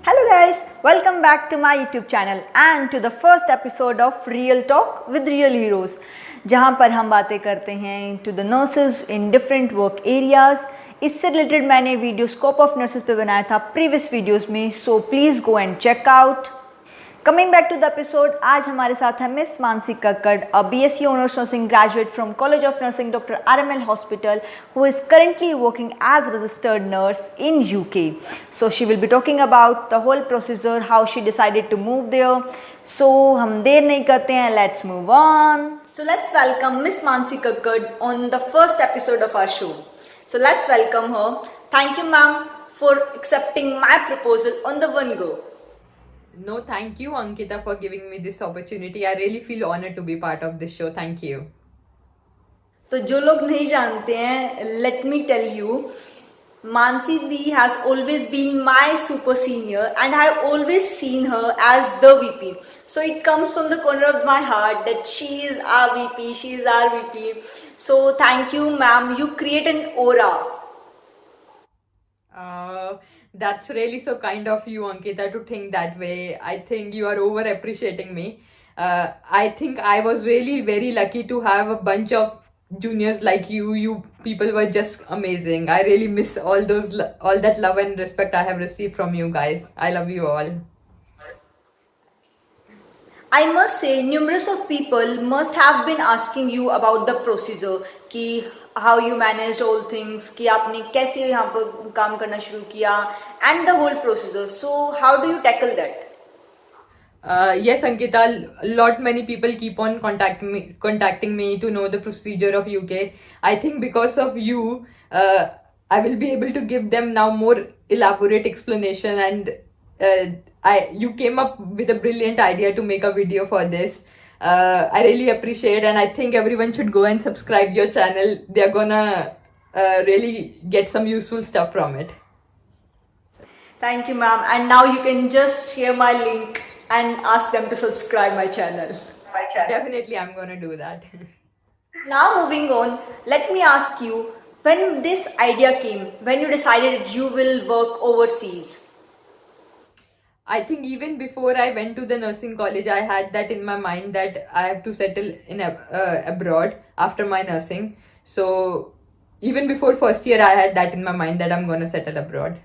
Hello guys, welcome back to my YouTube channel and to the first episode of Real Talk with Real Heroes, जहाँ पर हम बातें करते हैं to the nurses in different work areas. इससे related मैंने video scope of nurses पे बनाया था प्रीवियस वीडियोस में, so please go and check out. Coming back to the episode, आज हमारे साथ है miss Mansi Kakkar, a BSc honours nursing graduate from college of nursing doctor RML hospital, who is currently working as a registered nurse in UK. So she will be talking about the whole procedure, how she decided to move there. So हम देर नहीं करते हैं, let's move on. So let's welcome Miss Mansi Kakkad on the first episode of our show. So let's welcome her. Thank you, ma'am, for accepting my proposal on the one go. No, thank you, Ankita, for giving me this opportunity. I really feel honored to be part of this show. Thank you. तो जो लोग नहीं जानते हैं, let me tell you, Mansi Di has always been my super senior and I have always seen her as the VP. So it comes from the corner of my heart that she is our VP, she is our VP. So thank you, ma'am. You create an aura. That's really so kind of you, Ankita, to think that way. I think you are over appreciating me. I think I was really very lucky to have a bunch of juniors like you. You people were just amazing. I really miss all that love and respect I have received from you guys. I love you all. I must say, numerous of people must have been asking you about the procedure, कि how you managed all things, कि आपने कैसे यहाँ पर काम करना शुरू किया, and the whole procedure. So how do you tackle that? Yes, Ankita, many people keep on contacting me to know the procedure of UK. I think because of you, I will be able to give them now more elaborate explanation, and you came up with a brilliant idea to make a video for this. I really appreciate, and I think everyone should go and subscribe your channel. They're gonna really get some useful stuff from it. Thank you, ma'am. And now you can just share my link and ask them to subscribe my channel. Definitely, I'm gonna do that. Now moving on, let me ask you, when this idea came, when you decided you will work overseas? I think even before I went to the nursing college, I had that in my mind that I have to settle in abroad after my nursing. So even before first year, I had that in my mind that I'm gonna settle abroad.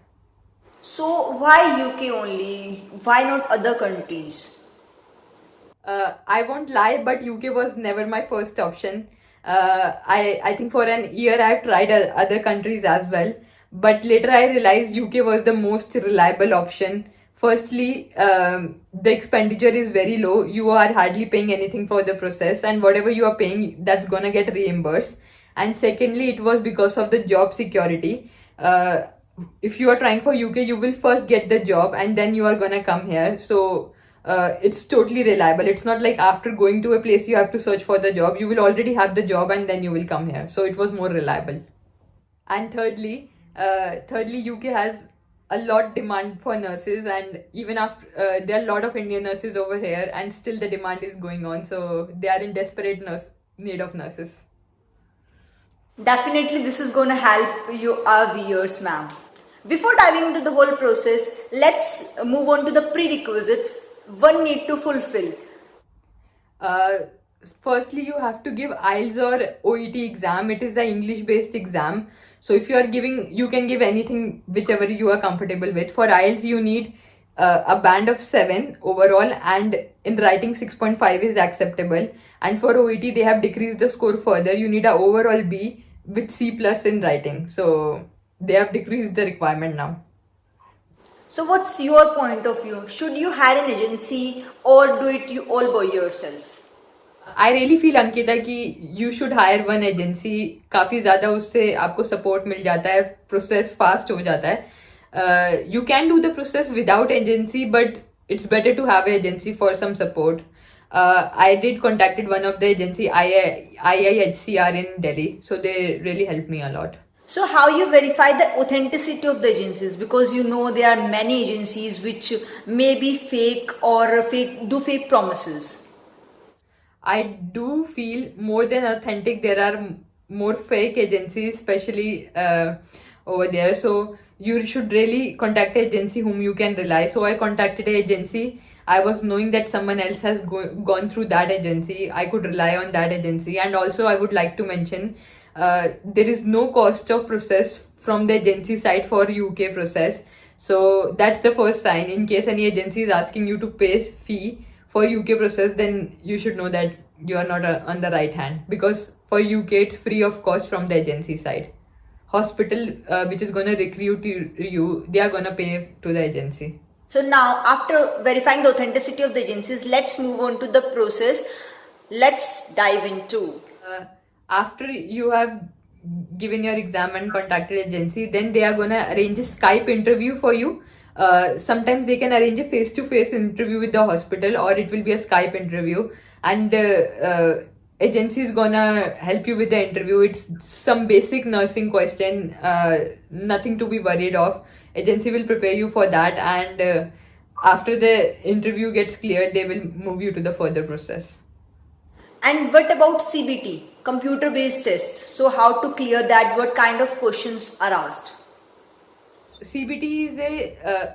So why UK only? Why not other countries? I won't lie, but UK was never my first option. I think for an year I've tried other countries as well, but later I realized UK was the most reliable option. Firstly, the expenditure is very low. You are hardly paying anything for the process, and whatever you are paying, that's gonna get reimbursed. And secondly, it was because of the job security. If you are trying for UK, you will first get the job and then you are gonna come here. So it's totally reliable. It's not like after going to a place you have to search for the job. You will already have the job and then you will come here. So it was more reliable. And thirdly, UK has a lot demand for nurses, and even after there are a lot of Indian nurses over here, and still the demand is going on. So they are in desperate need of nurses. Definitely, this is going to help you, our viewers, ma'am. Before diving into the whole process, let's move on to the prerequisites one need to fulfill. Firstly, you have to give IELTS or OET exam. It is an English-based exam. So if you are giving, you can give anything, whichever you are comfortable with. For IELTS, you need a band of 7 overall, and in writing 6.5 is acceptable. And for OET, they have decreased the score further. You need an overall B with C plus in writing. So they have decreased the requirement now. So what's your point of view? Should you hire an agency or do it you all by yourself? I really feel, Ankita, कि you should hire one agency. काफी ज़्यादा उससे आपको support मिल जाता है, process fast हो जाता है. You can do the process without agency, but it's better to have an agency for some support. I did contacted one of the agency, IIHCR in Delhi, so they really helped me a lot. So how you verify the authenticity of the agencies? Because you know there are many agencies which may be fake or do fake promises. I do feel more than authentic, there are more fake agencies, especially over there. So you should really contact an agency whom you can rely. So I contacted an agency. I was knowing that someone else has gone through that agency. I could rely on that agency. And also I would like to mention there is no cost of process from the agency side for UK process. So that's the first sign. In case any agency is asking you to pay fee for UK process, then you should know that you are not on the right hand, because for UK it's free of cost from the agency side. Hospital which is going to recruit you, they are going to pay to the agency. So now, after verifying the authenticity of the agencies, let's move on to the process. Let's dive into. After you have given your exam and contacted agency, then they are going to arrange a Skype interview for you. Sometimes they can arrange a face-to-face interview with the hospital, or it will be a Skype interview, and agency is gonna help you with the interview. It's some basic nursing question, nothing to be worried of. Agency will prepare you for that, and after the interview gets cleared, they will move you to the further process. And what about CBT, computer-based test? So how to clear that? What kind of questions are asked? CBT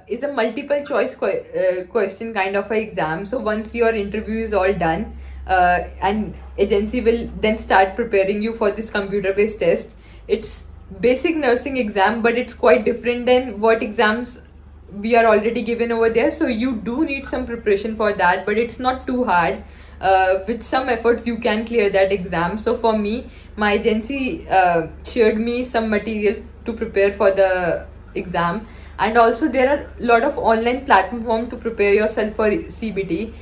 is a multiple choice question kind of a exam. So once your interview is all done, and agency will then start preparing you for this computer based test. It's basic nursing exam, but it's quite different than what exams we are already given over there. So you do need some preparation for that, but it's not too hard. With some efforts you can clear that exam. So for me, my agency shared me some material to prepare for the exam, and also there are a lot of online platforms to prepare yourself for CBT.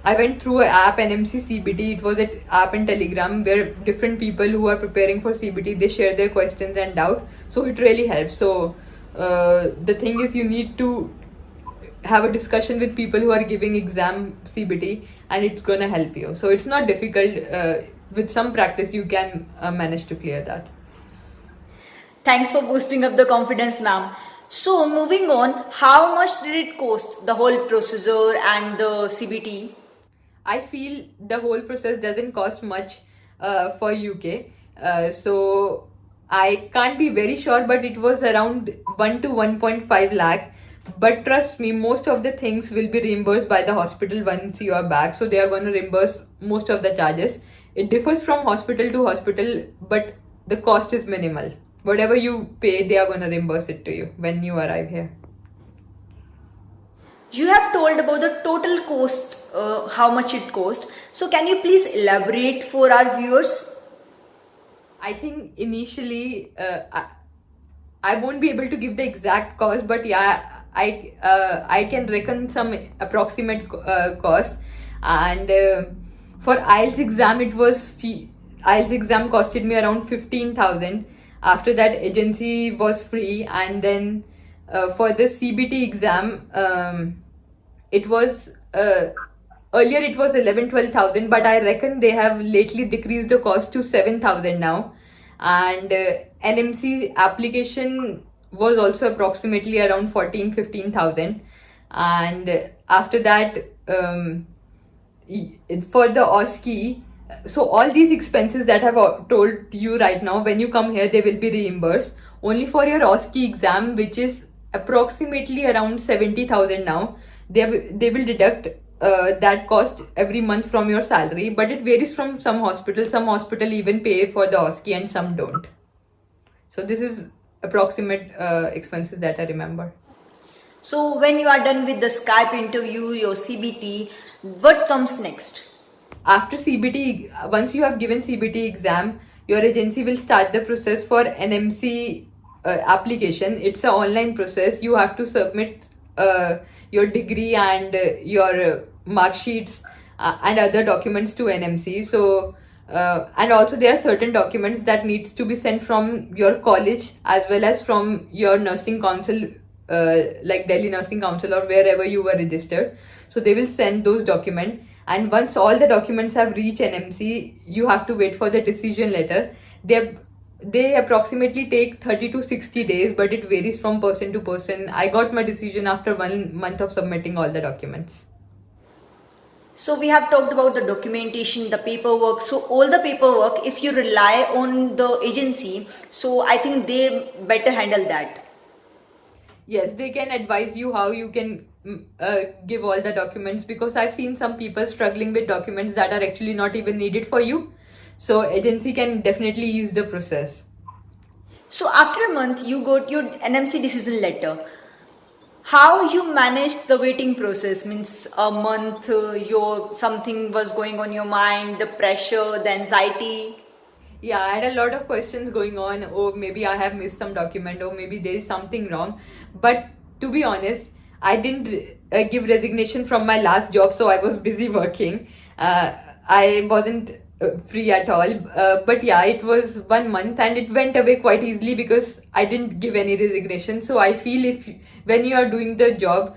I went through an app, NMC CBT. It was an app in Telegram where different people who are preparing for CBT, they share their questions and doubt. So it really helps. So the thing is, you need to have a discussion with people who are giving exam CBT, and it's gonna help you. So it's not difficult. With some practice, you can manage to clear that. Thanks for boosting up the confidence, ma'am. So moving on, how much did it cost, the whole procedure and the CBT? I feel the whole process doesn't cost much for UK. So I can't be very sure, but it was around 1 to 1.5 lakh. But trust me, most of the things will be reimbursed by the hospital once you are back. So they are going to reimburse most of the charges. It differs from hospital to hospital, but the cost is minimal. Whatever you pay, they are going to reimburse it to you when you arrive here. You have told about the total cost, how much it cost. So can you please elaborate for our viewers? I think initially, I won't be able to give the exact cost, but yeah, I can reckon some approximate cost. And for IELTS exam, IELTS exam costed me around 15,000. After that, agency was free, and then for the CBT exam, it was earlier it was 11-12,000, but I reckon they have lately decreased the cost to 7,000 now. And NMC application was also approximately around 14-15,000. And after that, for the OSCE, so all these expenses that I've told you right now, when you come here, they will be reimbursed. Only for your OSCE exam, which is approximately around 70,000 now, they will deduct that cost every month from your salary. But it varies from some hospitals. Some hospital even pay for the OSCE and some don't. So this is approximate expenses that I remember. So when you are done with the Skype interview, your CBT, what comes next? After CBT, once you have given CBT exam, your agency will start the process for NMC application. It's an online process. You have to submit your degree and your mark sheets and other documents to NMC. So and also there are certain documents that needs to be sent from your college as well as from your nursing council, like Delhi Nursing Council or wherever you were registered. So they will send those documents. And once all the documents have reached NMC, you have to wait for the decision letter. They approximately take 30 to 60 days, but it varies from person to person. I got my decision after 1 month of submitting all the documents. So we have talked about the documentation, the paperwork. So all the paperwork, if you rely on the agency, so I think they better handle that. Yes, they can advise you how you can give all the documents, because I've seen some people struggling with documents that are actually not even needed for you. So agency can definitely ease the process. So after a month, you got your NMC decision letter. How you managed the waiting process? Means a month, your something was going on your mind, the pressure, the anxiety. Yeah, I had a lot of questions going on. Oh, maybe I have missed some document, or maybe there is something wrong. But to be honest, I didn't give resignation from my last job, so I was busy working. I wasn't free at all. But yeah, it was 1 month and it went away quite easily because I didn't give any resignation. So I feel if when you are doing the job,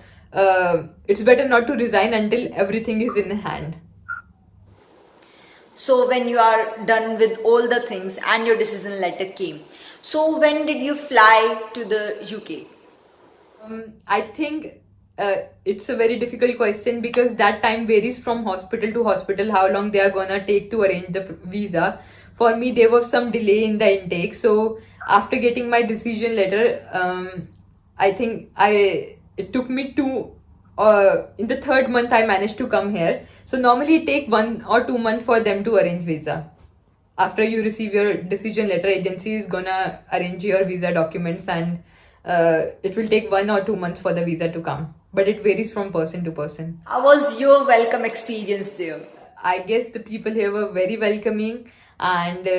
it's better not to resign until everything is in hand. So when you are done with all the things and your decision letter came, so when did you fly to the UK? I think it's a very difficult question because that time varies from hospital to hospital how long they are gonna take to arrange the visa. For me, there was some delay in the intake, so after getting my decision letter, I think it took me in the third month I managed to come here. So normally it take 1 or 2 months for them to arrange visa. After you receive your decision letter, agency is gonna arrange your visa documents, and it will take 1 or 2 months for the visa to come, but it varies from person to person. How was your welcome experience there? I guess the people here were very welcoming, and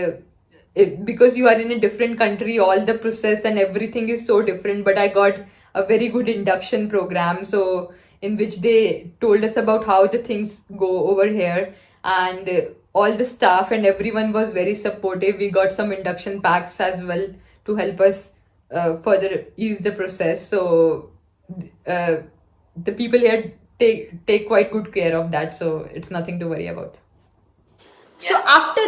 because you are in a different country, all the process and everything is so different. But I got a very good induction program, so in which they told us about how the things go over here, and all the staff and everyone was very supportive. We got some induction packs as well to help us further ease the process. So the people here take quite good care of that, so it's nothing to worry about. So after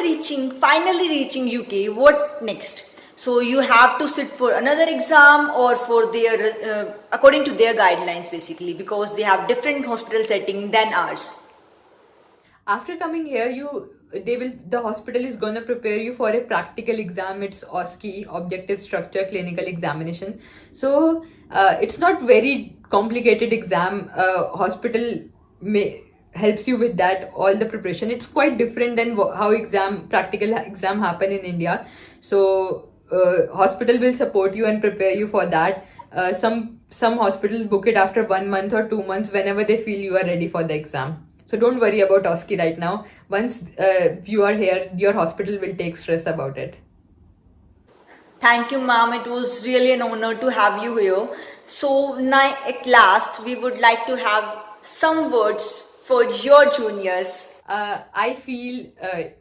finally reaching UK, what next? So you have to sit for another exam or for their, according to their guidelines basically, because they have different hospital setting than ours. After coming here, the hospital is gonna prepare you for a practical exam. It's OSCE, Objective Structure Clinical Examination. So it's not very complicated exam. Hospital helps you with that, all the preparation. It's quite different than how practical exam happen in India. So hospital will support you and prepare you for that. Some hospitals book it after 1 month or 2 months whenever they feel you are ready for the exam. So don't worry about OSCE right now. Once you are here, your hospital will take stress about it. Thank you, ma'am. It was really an honor to have you here. So now at last, we would like to have some words for your juniors. I feel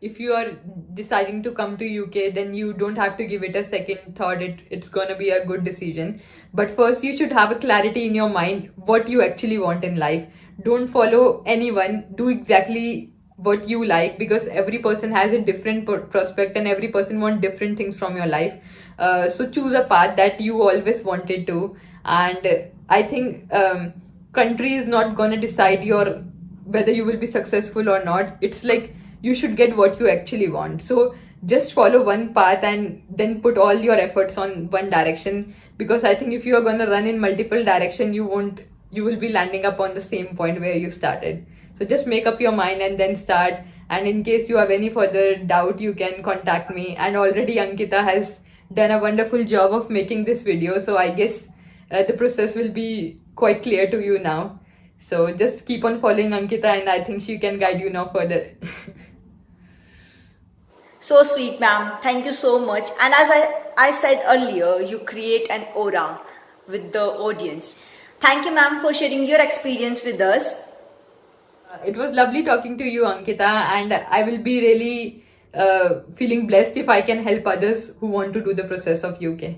if you are deciding to come to UK, then you don't have to give it a second thought. It's gonna be a good decision. But first, you should have a clarity in your mind what you actually want in life. Don't follow anyone. Do exactly what you like, because every person has a different prospect and every person wants different things from your life. So choose a path that you always wanted to. And I think country is not gonna decide whether you will be successful or not. It's like you should get what you actually want. So just follow one path and then put all your efforts on one direction, because I think if you are going to run in multiple directions, you will be landing up on the same point where you started. So just make up your mind and then start. And in case you have any further doubt, you can contact me. And already Ankita has done a wonderful job of making this video, so I guess the process will be quite clear to you now. So just keep on following Ankita, and I think she can guide you now further. So sweet, ma'am. Thank you so much. And as I said earlier, you create an aura with the audience. Thank you, ma'am, for sharing your experience with us. It was lovely talking to you, Ankita, and I will be really feeling blessed if I can help others who want to do the process of UK.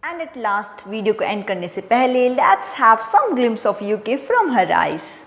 And at last, video को end करने से पहले, let's have some glimpse of UK from her eyes.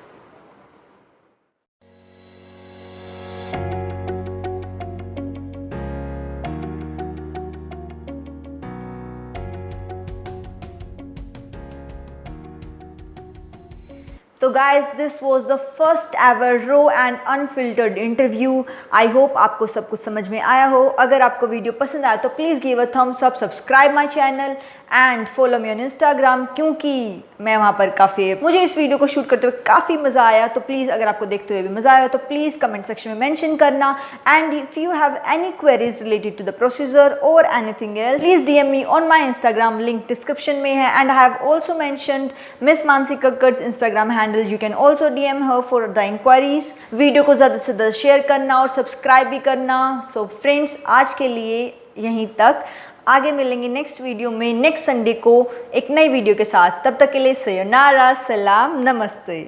तो guys this was the first ever raw and unfiltered interview. I hope आपको सब कुछ समझ में आया हो। अगर आपको वीडियो पसंद आया तो please give a thumbs up, subscribe my channel and follow me on Instagram, क्योंकि मैं वहाँ पर काफ़ी, मुझे इस वीडियो को शूट करते हुए काफ़ी मज़ा आया। तो प्लीज़ अगर आपको देखते हुए भी मज़ा आया तो प्लीज़ कमेंट सेक्शन में मेंशन करना। And if you have any queries related to the procedure और anything else, please DM me on my Instagram, link description में है। And I have also mentioned miss Mansi Kakkar's Instagram handle, you can also DM her for the inquiries. Video को ज़्यादा से ज़्यादा share करना और subscribe भी करना। सो फ्रेंड्स, आज के लिए यहीं तक। आगे मिलेंगे नेक्स्ट वीडियो में नेक्स्ट संडे को एक नई वीडियो के साथ। तब तक के लिए सयोनारा, सलाम, नमस्ते।